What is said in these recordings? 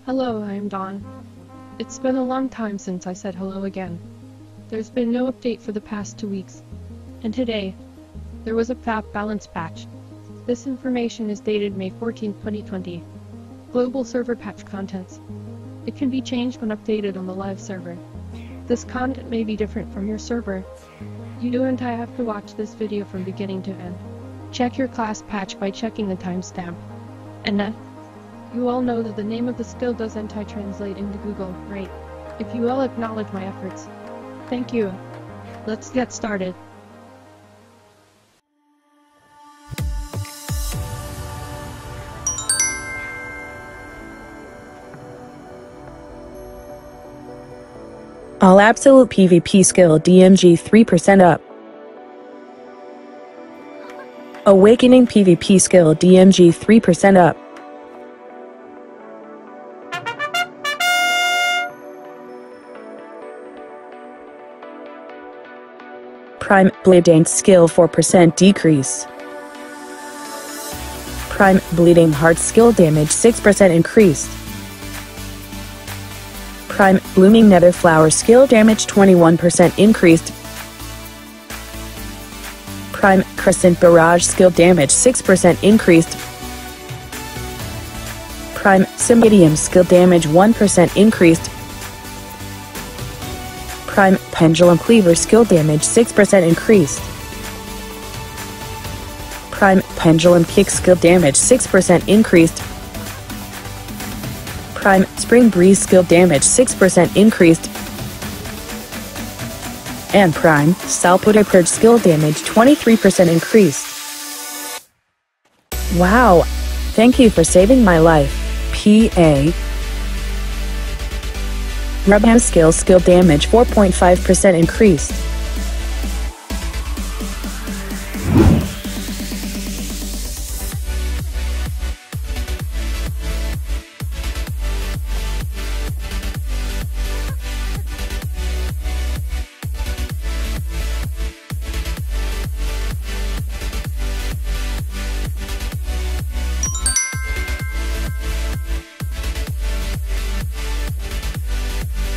Hello, I am Dawn. It's been a long time since I said hello again. There's been no update for the past 2 weeks. And today, there was a FAP balance patch. This information is dated May 14, 2020. Global server patch contents. It can be changed when updated on the live server. This content may be different from your server. You don't have to watch this video from beginning to end. Check your class patch by checking the timestamp. And then, you all know that the name of the skill doesn't translate into Google, right? If you all acknowledge my efforts. Thank you. Let's get started. All absolute PvP skill DMG 3% up. Awakening PvP skill DMG 3% up. Prime Bleeding skill 4% decrease. Prime Bleeding Heart skill damage 6% increased. Prime Blooming Nether Flower skill damage 21% increased. Prime Crescent Barrage skill damage 6% increased. Prime Cymbidium skill damage 1% increased. Prime Pendulum Cleaver skill damage 6% increased. Prime Pendulum Kick skill damage 6% increased. Prime Spring Breeze skill damage 6% increased. And Prime Saltwater Purge skill damage 23% increased. Wow! Thank you for saving my life, PA. Rubham skill damage 4.5% increased.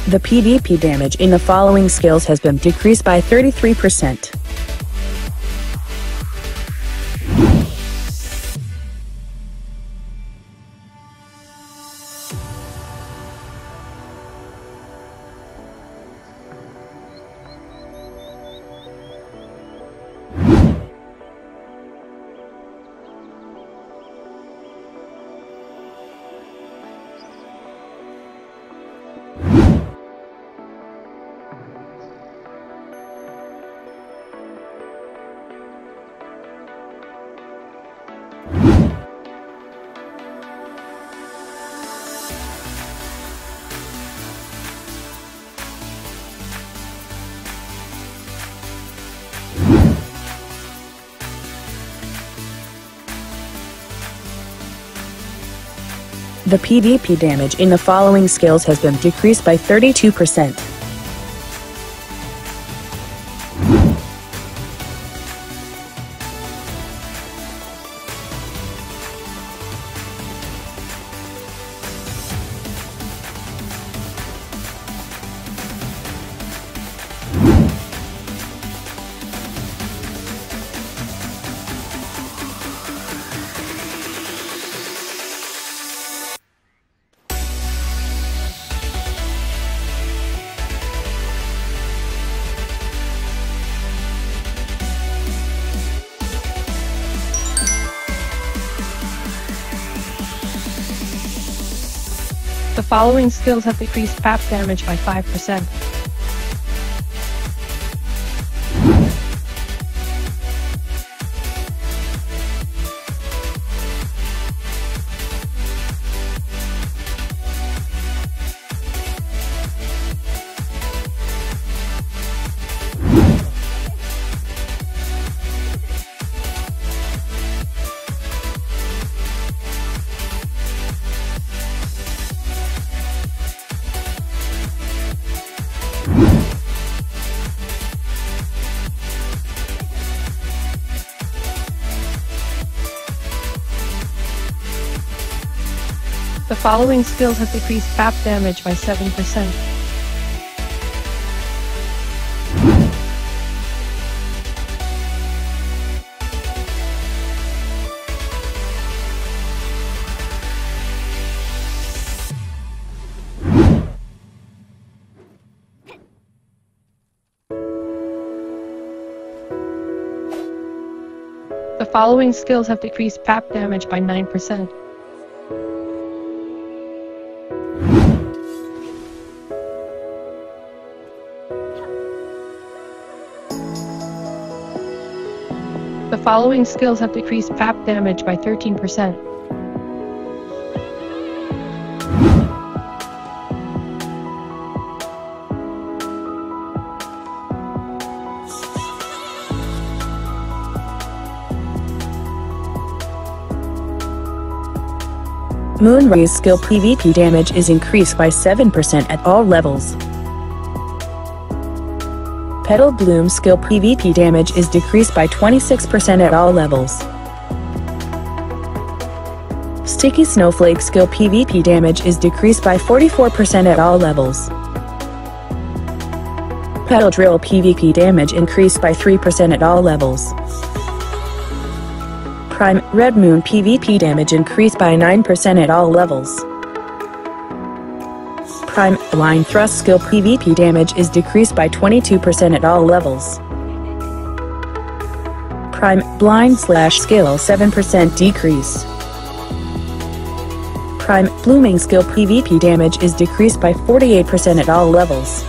The PvP damage in the following skills has been decreased by 33%. The PvP damage in the following skills has been decreased by 32%. The following skills have decreased FAP damage by 5%. The following skills have decreased FAP damage by 7%. The following skills have decreased FAP damage by 9%. The following skills have decreased FAP damage by 13%. Moonrays skill PvP damage is increased by 7% at all levels. Petal Bloom skill PvP damage is decreased by 26% at all levels. Sticky Snowflake skill PvP damage is decreased by 44% at all levels. Petal Drill PvP damage increased by 3% at all levels. Prime Red Moon PvP damage increased by 9% at all levels. Prime Blind Thrust skill PvP damage is decreased by 22% at all levels. Prime Blind Slash skill 7% decrease. Prime Blooming skill PvP damage is decreased by 48% at all levels.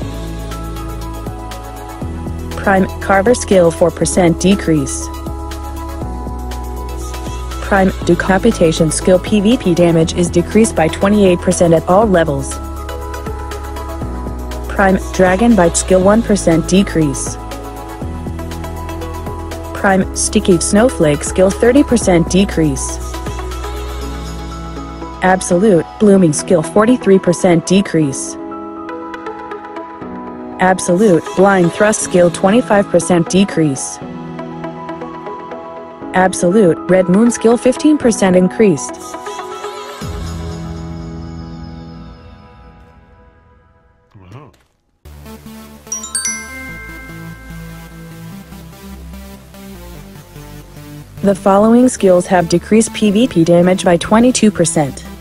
Prime Carver skill 4% decrease. Prime Decapitation skill PvP damage is decreased by 28% at all levels. Prime Dragon Bite skill 1% decrease. Prime Sticky Snowflake skill 30% decrease. Absolute Blooming skill 43% decrease. Absolute Blind Thrust skill 25% decrease. Absolute Red Moon skill 15% increased. The following skills have decreased PvP damage by 22%.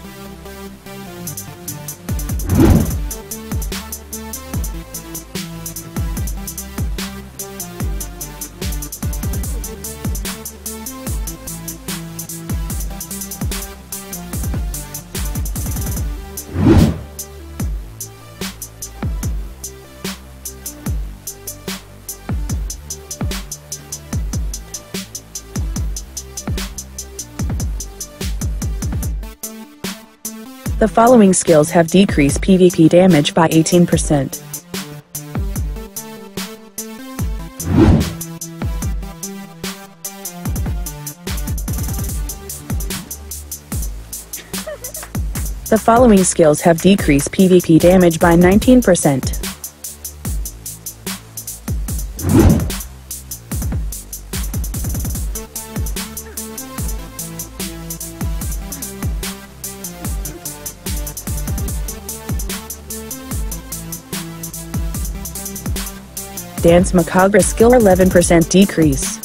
The following skills have decreased PvP damage by 18%. The following skills have decreased PvP damage by 19%. Dance Macabre skill 11% decrease.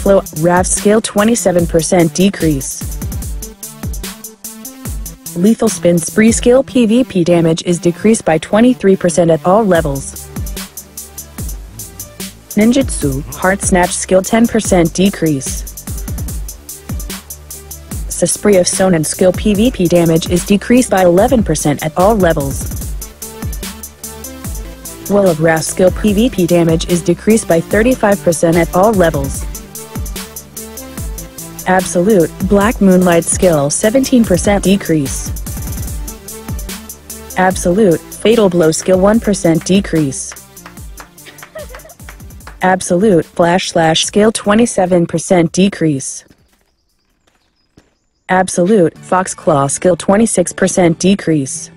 Flow Rav skill 27% decrease. Lethal Spin Spree skill PvP damage is decreased by 23% at all levels. Ninjutsu Heart Snatch skill 10% decrease. Spree of Sonnen skill PvP damage is decreased by 11% at all levels. Will of Wrath skill PvP damage is decreased by 35% at all levels. Absolute Black Moonlight skill 17% decrease. Absolute Fatal Blow skill 1% decrease. Absolute Flash Slash skill 27% decrease. Absolute Fox Claw skill 26% decrease.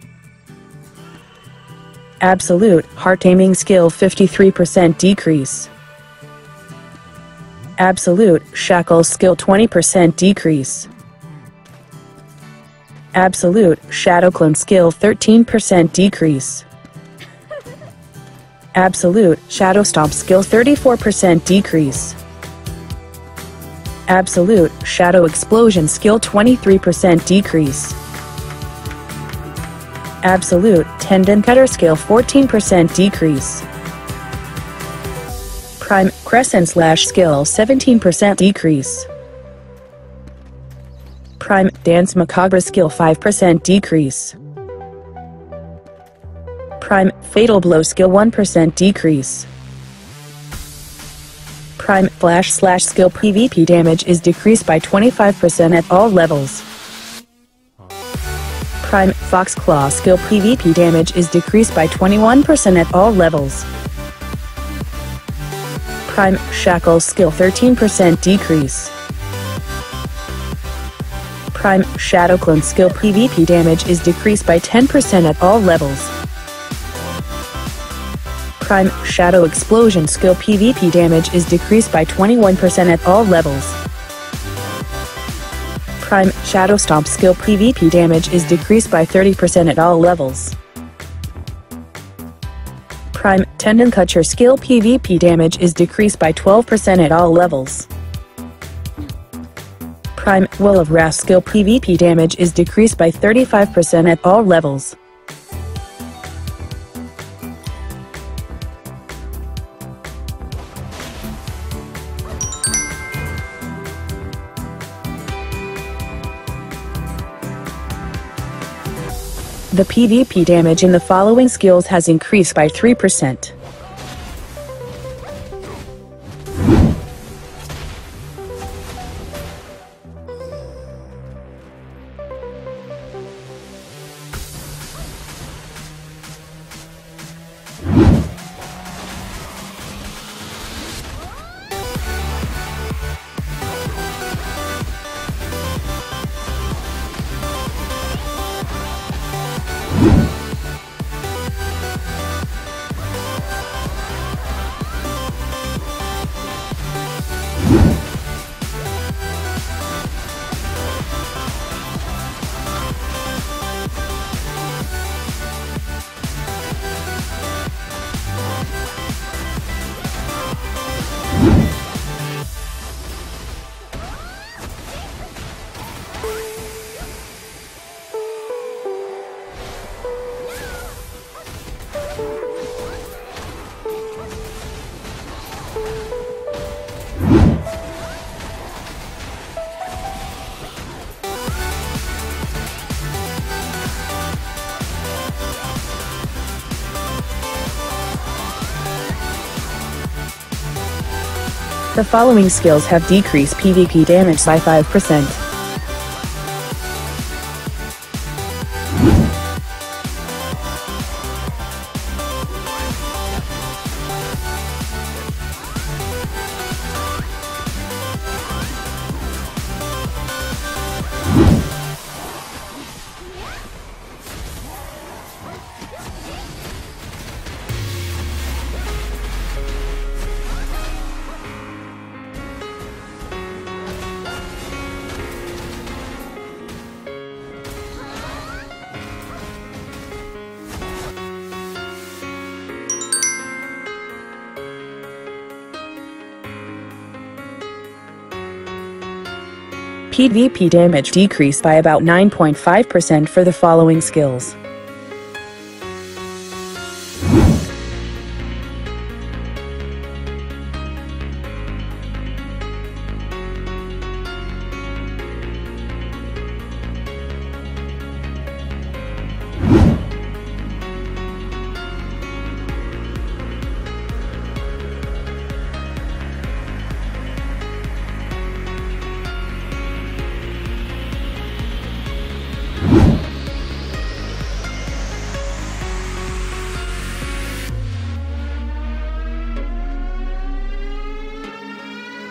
Absolute Heart Aiming skill 53% decrease. Absolute Shackle skill 20% decrease. Absolute Shadow Clone skill 13% decrease. Absolute Shadow Stomp skill 34% decrease. Absolute Shadow Explosion skill 23% decrease. Absolute Tendon Cutter skill 14% decrease. Prime Crescent Slash skill 17% decrease. Prime Dance Macabre skill 5% decrease. Prime Fatal Blow skill 1% decrease. Prime Flash Slash skill PvP damage is decreased by 25% at all levels. Prime Fox Claw skill PvP damage is decreased by 21% at all levels. Prime Shackle skill 13% decrease. Prime Shadow Clone skill PvP damage is decreased by 10% at all levels. Prime Shadow Explosion skill PvP damage is decreased by 21% at all levels. Prime Shadow Stomp skill PvP damage is decreased by 30% at all levels. Prime Tendon Cutter skill PvP damage is decreased by 12% at all levels. Prime Will of Wrath skill PvP damage is decreased by 35% at all levels. The PvP damage in the following skills has increased by 3%. The following skills have decreased PvP damage by 5%. PvP damage decreased by about 9.5% for the following skills.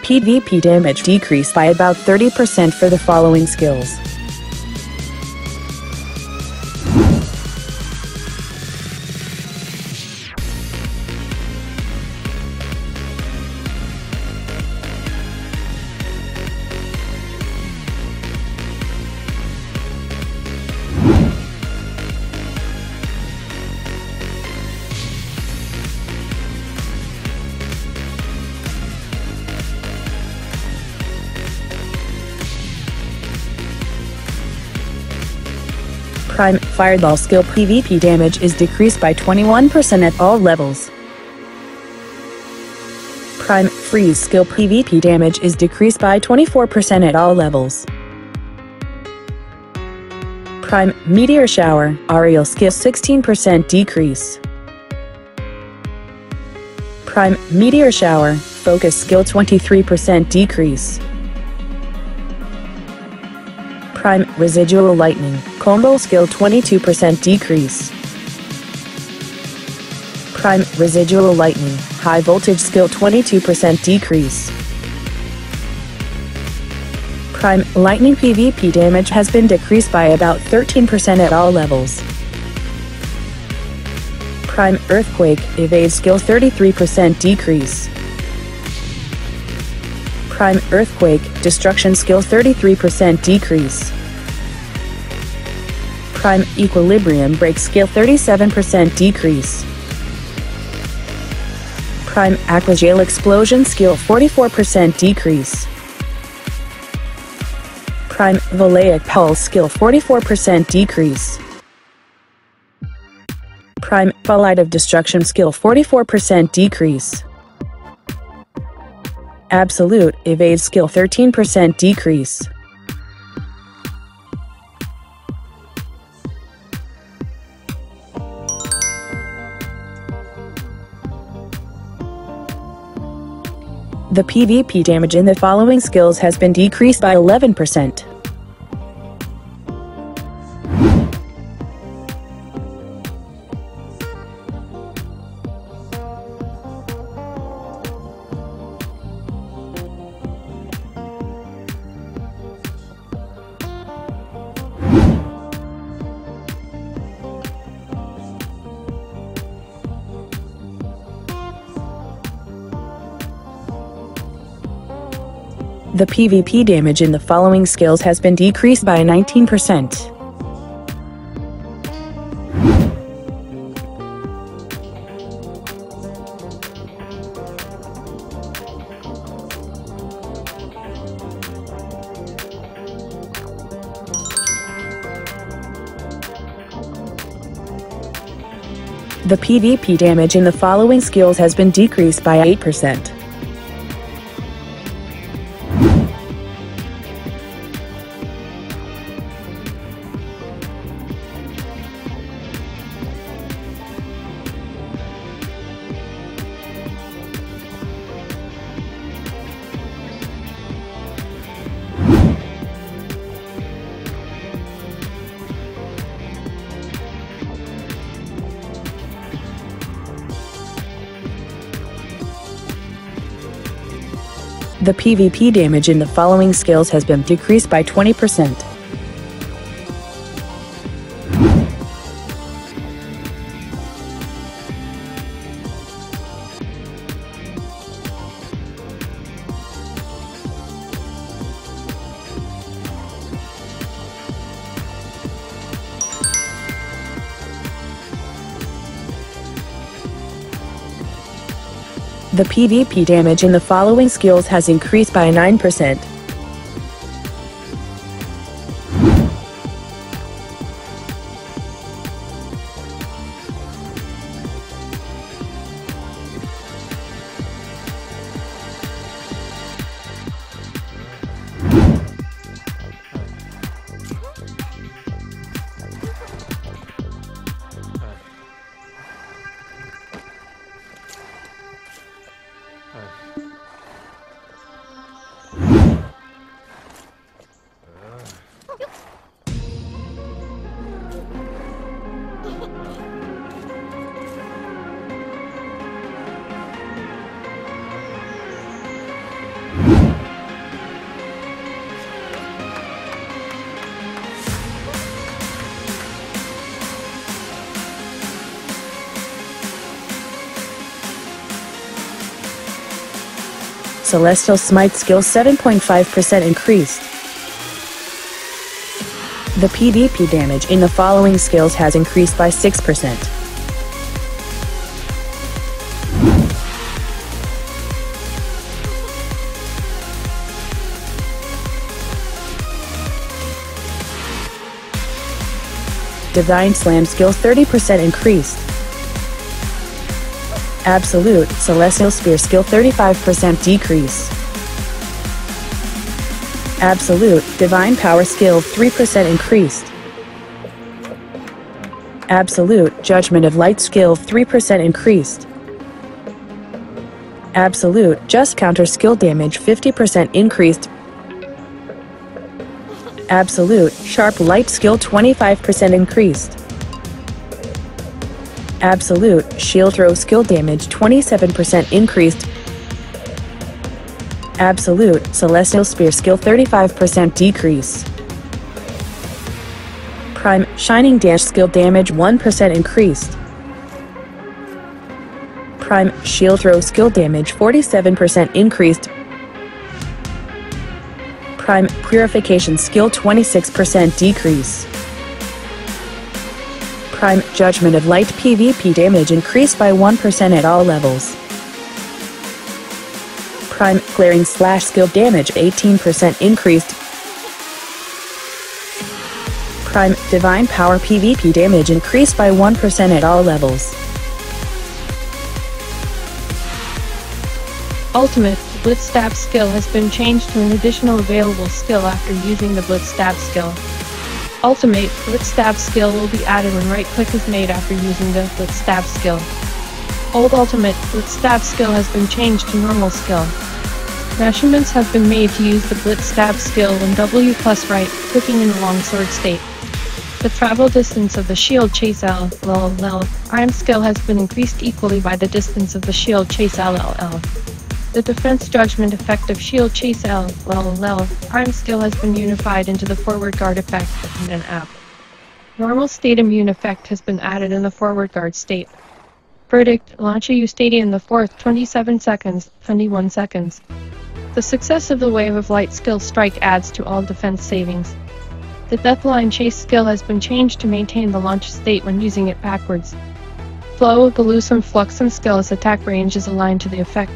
PvP damage decreased by about 30% for the following skills. Prime Fireball skill PvP damage is decreased by 21% at all levels. Prime Freeze skill PvP damage is decreased by 24% at all levels. Prime Meteor Shower Aerial skill 16% decrease. Prime Meteor Shower Focus skill 23% decrease. Prime Residual Lightning Combo skill 22% decrease. Prime Residual Lightning High Voltage skill 22% decrease. Prime Lightning PvP damage has been decreased by about 13% at all levels. Prime Earthquake Evade skill 33% decrease. Prime Earthquake Destruction skill 33% decrease. Prime Equilibrium Break skill 37% decrease. Prime Aquagale Explosion skill 44% decrease. Prime Volaic Pulse skill 44% decrease. Prime Light of Destruction skill 44% decrease. Absolute Evade skill 13% decrease. The PvP damage in the following skills has been decreased by 11%. The PvP damage in the following skills has been decreased by 19%. The PvP damage in the following skills has been decreased by 8%. The PvP damage in the following skills has been decreased by 20%. The PvP damage in the following skills has increased by 9%. Celestial Smite skill 7.5% increased. The PvP damage in the following skills has increased by 6%. Divine Slam skill 30% increased. Absolute Celestial Spear skill 35% decrease. Absolute Divine Power skill 3% increased. Absolute Judgment of Light skill 3% increased. Absolute Just Counter skill damage 50% increased. Absolute Sharp Light skill 25% increased. Absolute Shield Throw skill damage 27% increased. Absolute Celestial Spear skill 35% decrease. Prime Shining Dash skill damage 1% increased. Prime Shield Throw skill damage 47% increased. Prime Purification skill 26% decrease. Prime Judgment of Light PvP damage increased by 1% at all levels. Prime Glaring Slash skill damage 18% increased. Prime Divine Power PvP damage increased by 1% at all levels. Ultimate Blitz Stab skill has been changed to an additional available skill after using the Blitz Stab skill. Ultimate Blitz Stab skill will be added when right-click is made after using the Blitz Stab skill. Old Ultimate Blitz Stab skill has been changed to normal skill. Measurements have been made to use the Blitz Stab skill when W plus right-clicking in the longsword state. The travel distance of the Shield Chase LLL Prime skill has been increased equally by the distance of the Shield Chase LLL. The Defense Judgment effect of Shield Chase LLL Prime skill has been unified into the Forward Guard effect in an app. Normal State Immune effect has been added in the Forward Guard state. Verdict: launch a U-Stati in the 4th 27 seconds, 21 seconds. The success of the Wave of Light skill strike adds to all defense savings. The Deathline Chase skill has been changed to maintain the launch state when using it backwards. Flow: the Lucem Fluxum skill's attack range is aligned to the effect.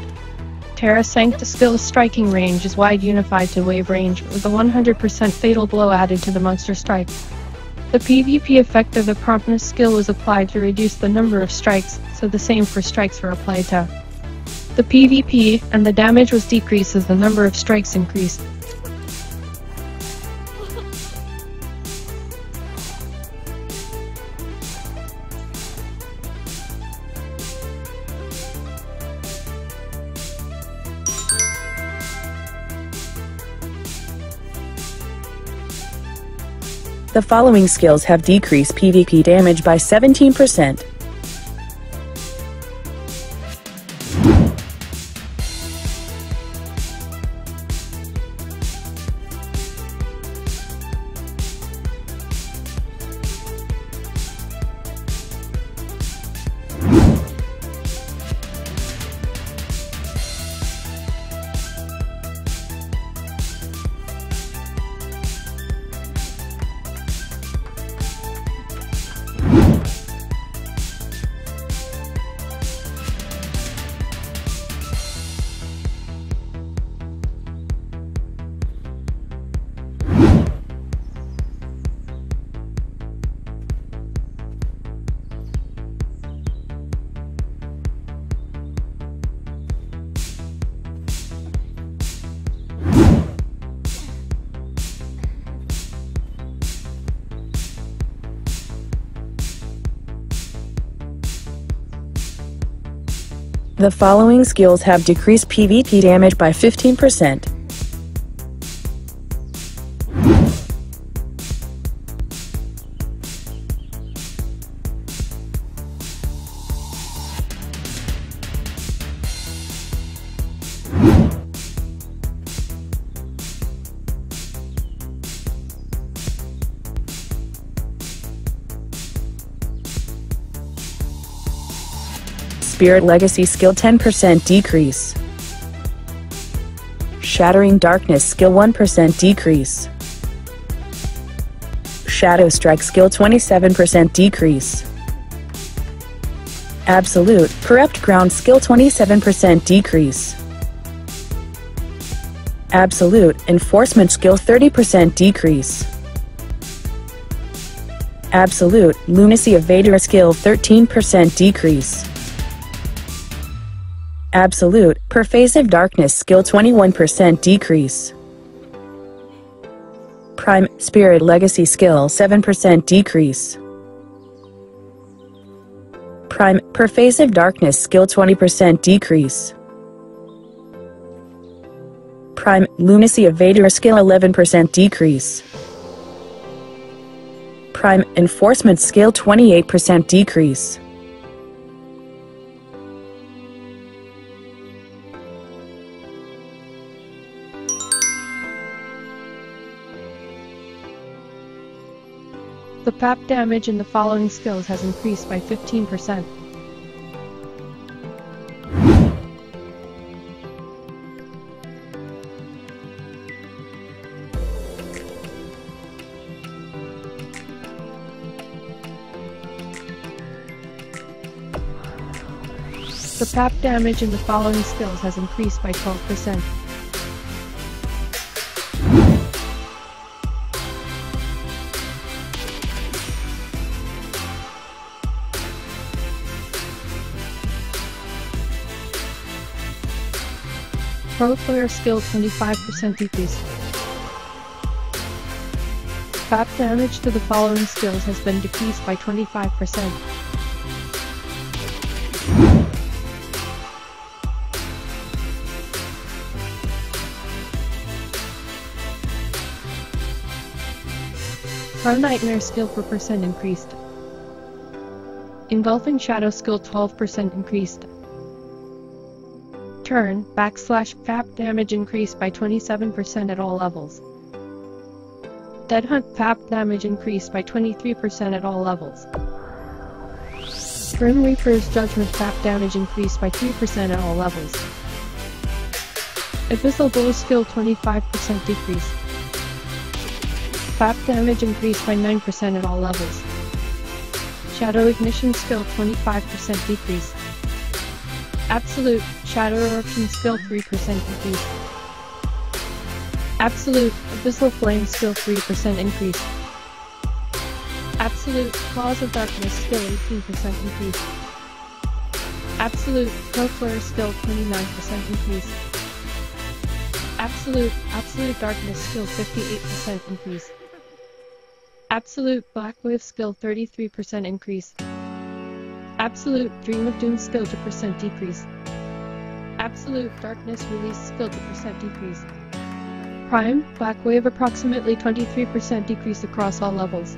Terra Sancta skill's striking range is wide unified to wave range, with a 100% fatal blow added to the monster strike. The PvP effect of the Promptness skill was applied to reduce the number of strikes, so the same for strikes were applied to the PvP, and the damage was decreased as the number of strikes increased. The following skills have decreased PvP damage by 17%. The following skills have decreased PvP damage by 15%. Spirit Legacy skill 10% decrease. Shattering Darkness skill 1% decrease. Shadow Strike skill 27% decrease. Absolute Corrupt Ground skill 27% decrease. Absolute Enforcement skill 30% decrease. Absolute Lunacy of Vedir skill 13% decrease. Absolute Pervasive Darkness skill 21% decrease. Prime Spirit Legacy skill 7% decrease. Prime Pervasive Darkness skill 20% decrease. Prime Lunacy of Vedir skill 11% decrease. Prime Enforcement skill 28% decrease. The PAP damage in the following skills has increased by 15%. The PAP damage in the following skills has increased by 12%. Pro player skill 25% decrease. PAP damage to the following skills has been decreased by 25%. Pro Nightmare skill 4% increased. Engulfing Shadow skill 12% increased. Turn / PAP damage increased by 27% at all levels. Dead Hunt PAP damage increased by 23% at all levels. Grim Reaper's Judgment PAP damage increased by 3% at all levels. Abyssal Blow skill 25% decrease. PAP damage increased by 9% at all levels. Shadow Ignition skill 25% decrease. Absolute Shadow Eruption skill 3% decrease. Absolute Abyssal Flame skill 3% increase. Absolute Claws of Darkness skill 18% increase. Absolute Snow Flare skill 29% increase. Absolute Darkness skill 58% increase. Absolute Black Wave skill 33% increase. Absolute Dream of Doom skill 2% decrease. Absolute Darkness Release skill 2% decrease. Prime Black Wave approximately 23% decrease across all levels.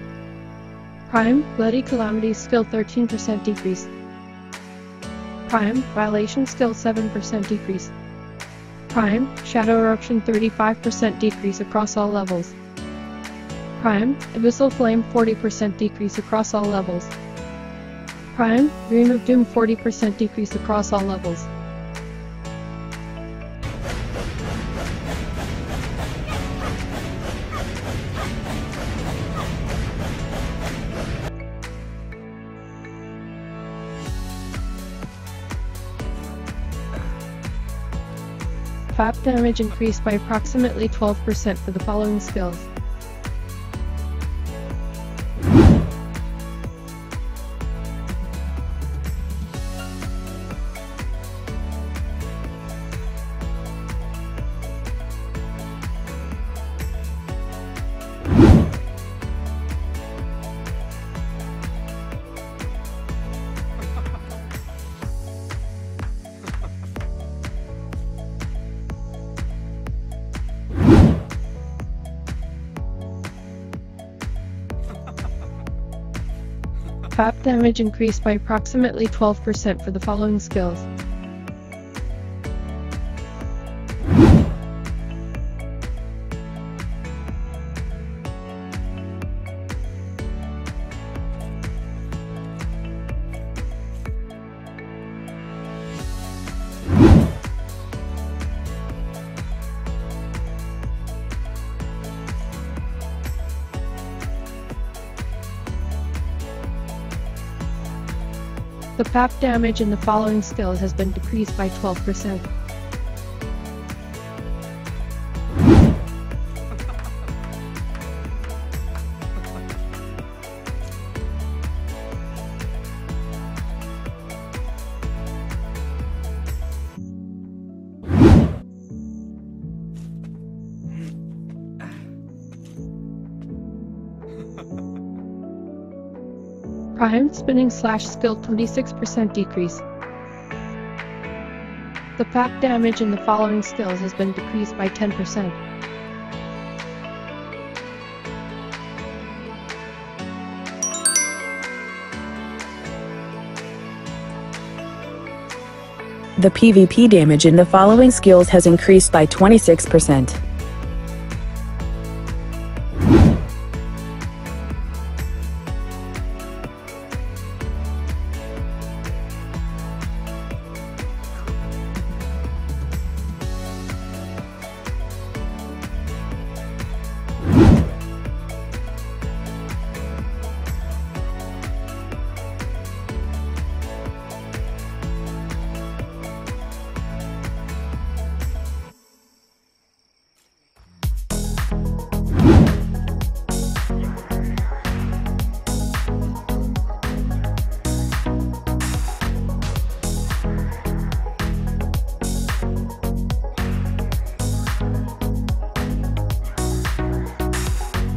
Prime Bloody Calamity skill 13% decrease. Prime Violation skill 7% decrease. Prime Shadow Eruption 35% decrease across all levels. Prime Abyssal Flame 40% decrease across all levels. Prime Dream of Doom 40% decrease across all levels. PAP damage increased by approximately 12% for the following skills. PAP damage increased by approximately 12% for the following skills. The PAP damage in the following skills has been decreased by 12%. Prime spinning slash skill 26% decrease. The pack damage in the following skills has been decreased by 10%. The PvP damage in the following skills has increased by 26%.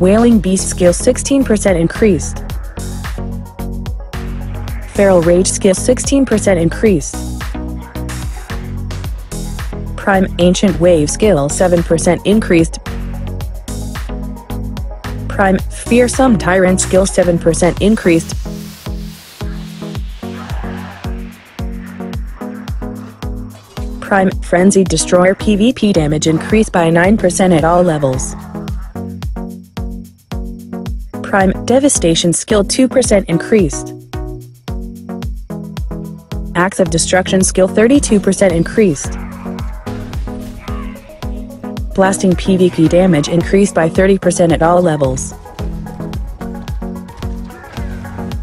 Wailing Beast skill 16% increased. Feral Rage skill 16% increased. Prime Ancient Wave skill 7% increased. Prime Fearsome Tyrant skill 7% increased. Prime Frenzied Destroyer PvP damage increased by 9% at all levels. Prime Devastation skill 2% increased. Axe of Destruction skill 32% increased. Blasting PvP damage increased by 30% at all levels.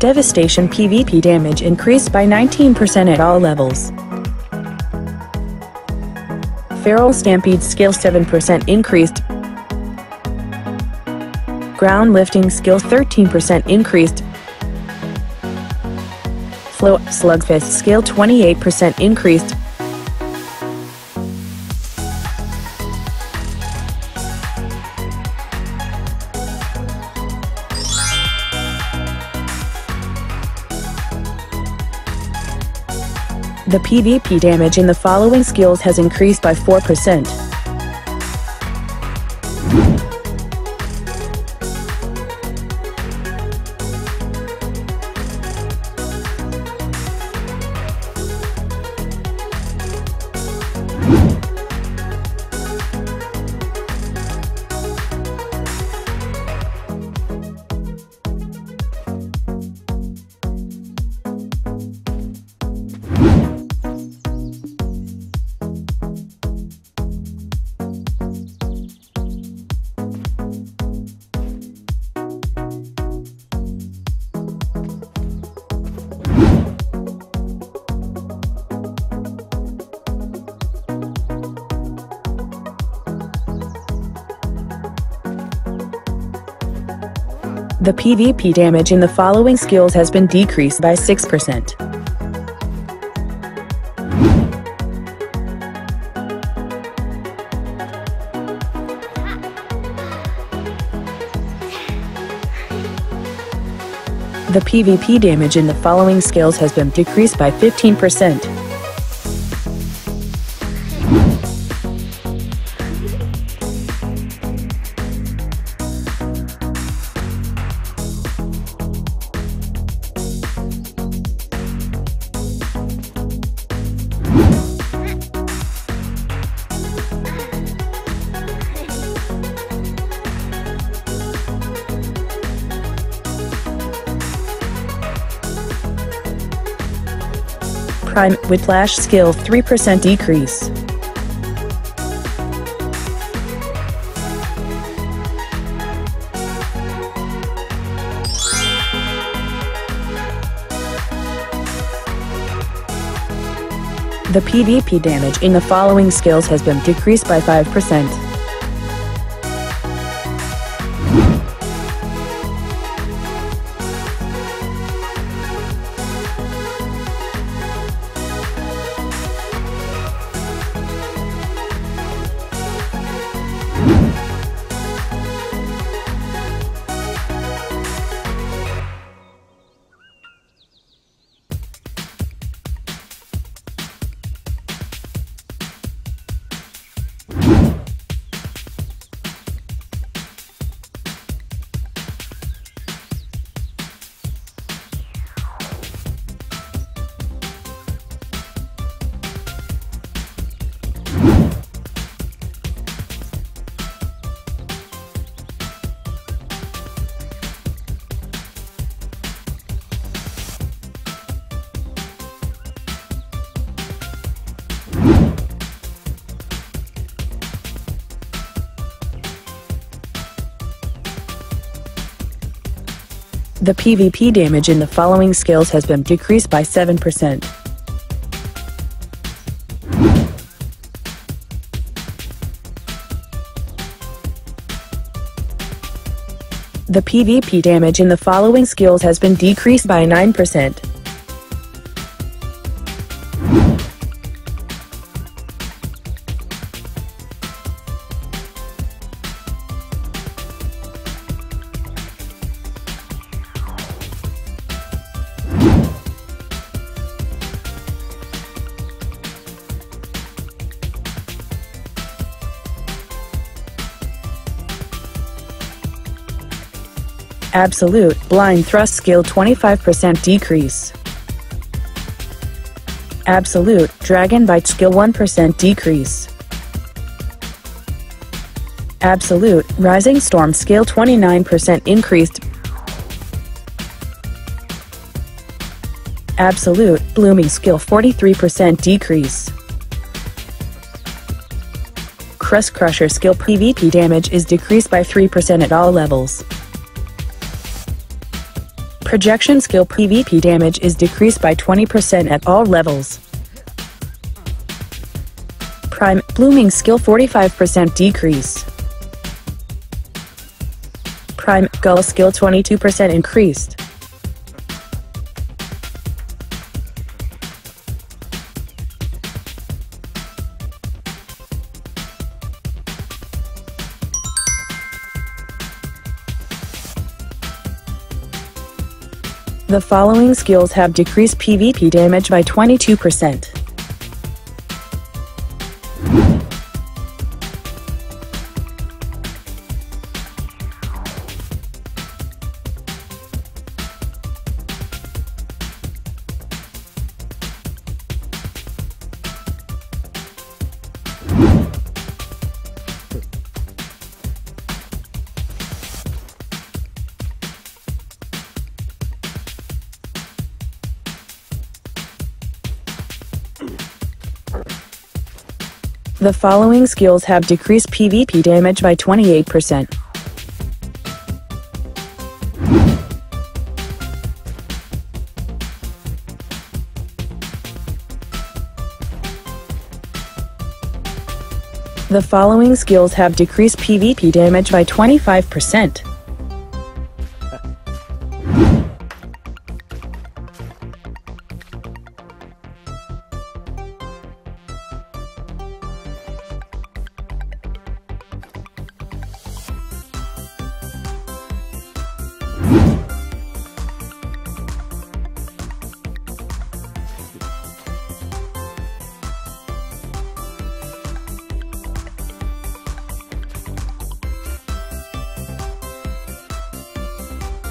Devastation PvP damage increased by 19% at all levels. Feral Stampede skill 7% increased. Ground Lifting skill 13% increased. Flow Slugfist skill 28% increased. The PvP damage in the following skills has increased by 4%. The PvP damage in the following skills has been decreased by 6%. The PvP damage in the following skills has been decreased by 15%. Prime Whiplash skill 3% decrease. The PvP damage in the following skills has been decreased by 5%. The PvP damage in the following skills has been decreased by 7%. The PvP damage in the following skills has been decreased by 9%. Absolute Blind Thrust skill 25% decrease. Absolute Dragon Bite skill 1% decrease. Absolute Rising Storm skill 29% increased. Absolute Blooming skill 43% decrease. Crust Crusher skill PvP damage is decreased by 3% at all levels. Projection skill PvP damage is decreased by 20% at all levels. Prime Blooming skill 45% decrease. Prime Gull skill 22% increased. The following skills have decreased PvP damage by 22%. The following skills have decreased PvP damage by 28%. The following skills have decreased PvP damage by 25%.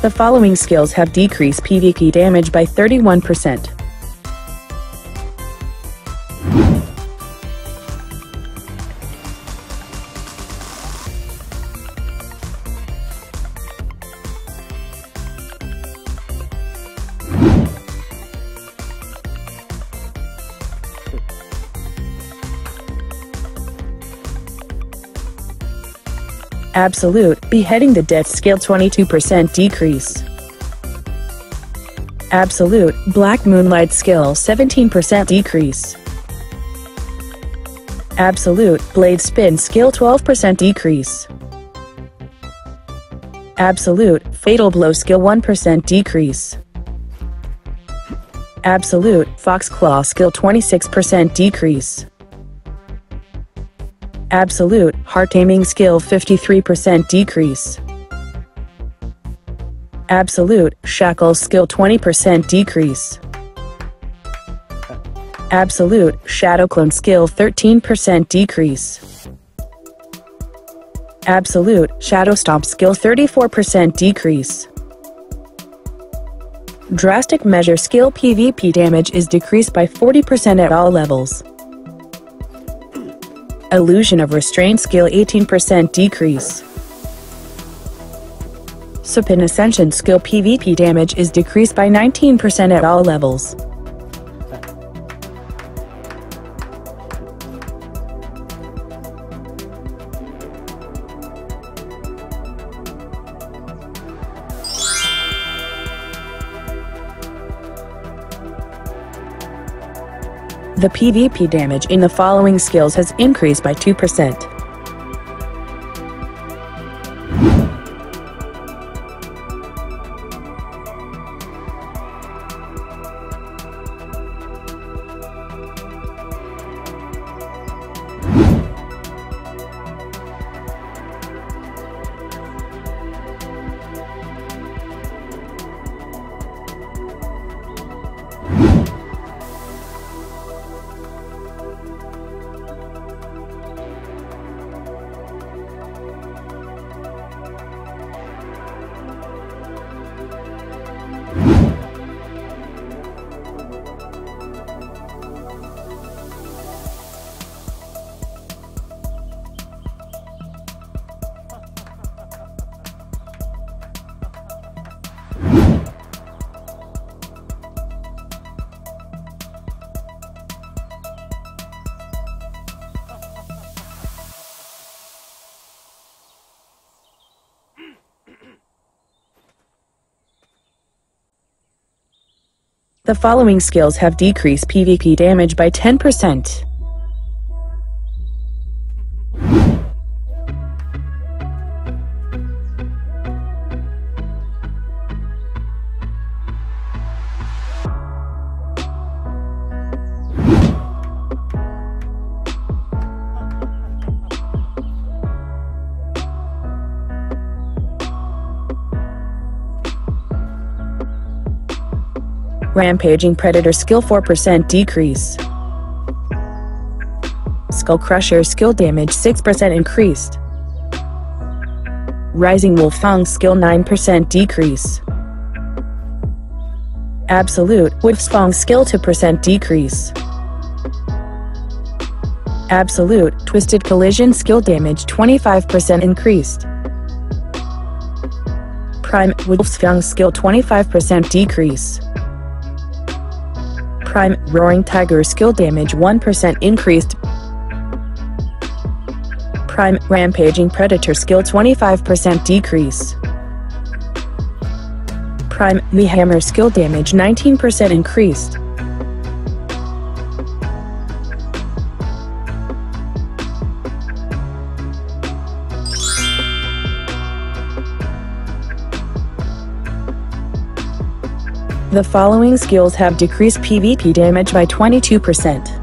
The following skills have decreased PvP damage by 31%. Absolute Beheading the Death skill 22% decrease. Absolute Black Moonlight skill 17% decrease. Absolute Blade Spin skill 12% decrease. Absolute Fatal Blow skill 1% decrease. Absolute Fox Claw skill 26% decrease. Absolute Heart Aiming skill 53% decrease. Absolute Shackle skill 20% decrease. Absolute Shadow Clone skill 13% decrease. Absolute Shadow Stomp skill 34% decrease. Drastic Measure skill PvP damage is decreased by 40% at all levels. Illusion of Restraint skill 18% decrease. Supin Ascension skill PvP damage is decreased by 19% at all levels. The PvP damage in the following skills has increased by 2%. The following skills have decreased PvP damage by 10%. Rampaging Predator skill 4% decrease. Skull Crusher skill damage 6% increased. Rising Wolf Fang skill 9% decrease. Absolute Wolf's Fang skill 2% decrease. Absolute Twisted Collision skill damage 25% increased. Prime Wolf's Fang skill 25% decrease. Prime Roaring Tiger skill damage 1% increased. Prime Rampaging Predator skill 25% decrease. Prime the Hammer skill damage 19% increased. The following skills have decreased PvP damage by 22%.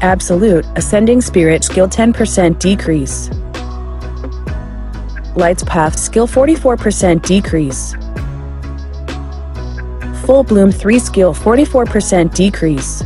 Absolute Ascending Spirit skill 10% decrease. Light's Path skill 44% decrease. Full Bloom 3 skill 44% decrease.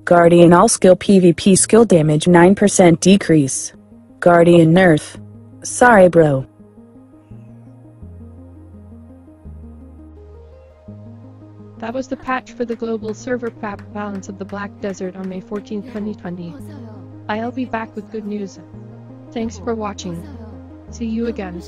Guardian All Skill PvP skill damage 9% decrease. Guardian Nerf. Sorry bro. That was the patch for the global server balance of the Black Desert on May 14, 2020. I'll be back with good news. Thanks for watching. See you again.